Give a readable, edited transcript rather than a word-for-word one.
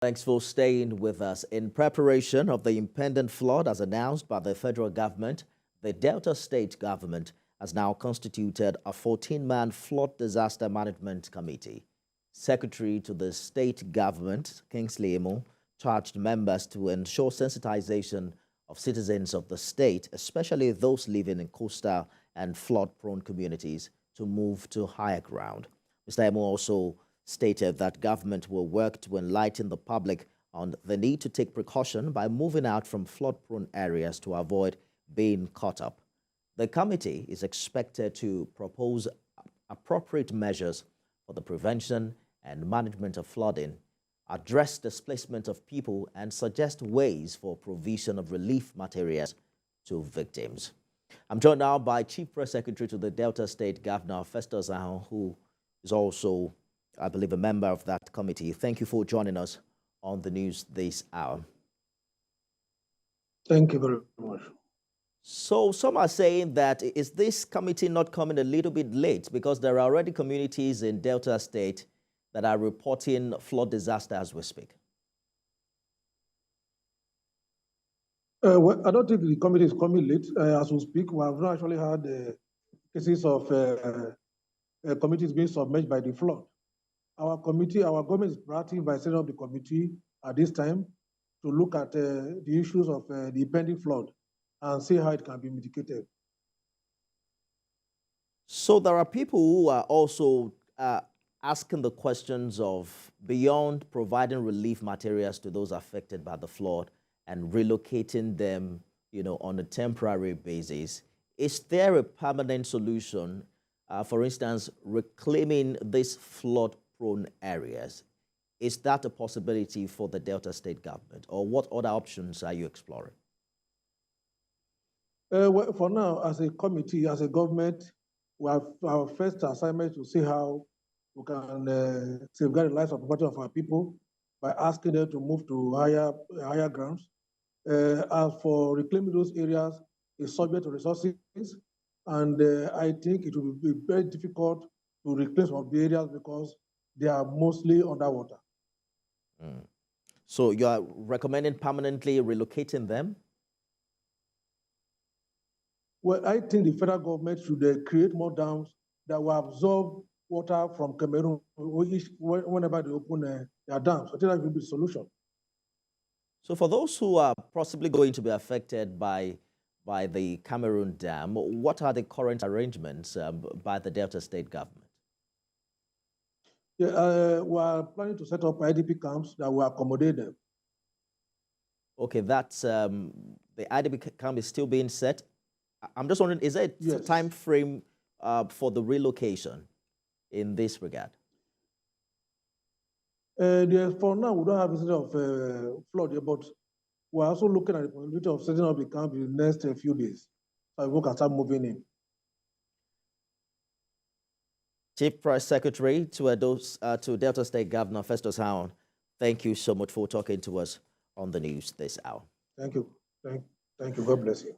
Thanks for staying with us. In preparation of the impending flood as announced by the federal government, the Delta State government has now constituted a 14-man flood disaster management committee. Secretary to the state government, Kingsley Emu, charged members to ensure sensitization of citizens of the state, especially those living in coastal and flood-prone communities, to move to higher ground. Mr. Emu also stated that government will work to enlighten the public on the need to take precaution by moving out from flood-prone areas to avoid being caught up. The committee is expected to propose appropriate measures for the prevention and management of flooding, address displacement of people, and suggest ways for provision of relief materials to victims. I'm joined now by Chief Press Secretary to the Delta State Governor, Festus Ahon, who is also, I believe, a member of that committee. Thank you for joining us on the news this hour. Thank you very much. So some are saying that is this committee not coming a little bit late because there are already communities in Delta State that are reporting flood disaster as we speak? Well, I don't think the committee is coming late. As we speak, we have not actually had cases of committees being submerged by the flood. Our government is proactive by setting up the committee at this time to look at the issues of the impending flood and see how it can be mitigated. So there are people who are also asking the questions of, beyond providing relief materials to those affected by the flood and relocating them, on a temporary basis, is there a permanent solution? For instance, reclaiming these flood-prone areas. Is that a possibility for the Delta State government, or what other options are you exploring? Well, for now, as a committee, as a government, we have our first assignment to see how we can safeguard the lives of our people by asking them to move to higher grounds. As for reclaiming those areas, is subject to resources, and I think it will be very difficult to reclaim some of the areas because they are mostly underwater. So you are recommending permanently relocating them? Well, I think the federal government should create more dams that will absorb water from Cameroon whenever they open their dams. I think that will be the solution. So for those who are possibly going to be affected by the Cameroon Dam, what are the current arrangements by the Delta State government? Yeah, we are planning to set up IDP camps that will accommodate them. Okay, that's the IDP camp is still being set. I'm just wondering, is there a time frame for the relocation in this regard? For now, we don't have a sort of flood here, but we're also looking at the possibility of setting up the camp in the next few days. So we can start moving in. Chief Press Secretary to Delta State Governor Festus Ahon, thank you so much for talking to us on the news this hour. Thank you. Thank you. God bless you.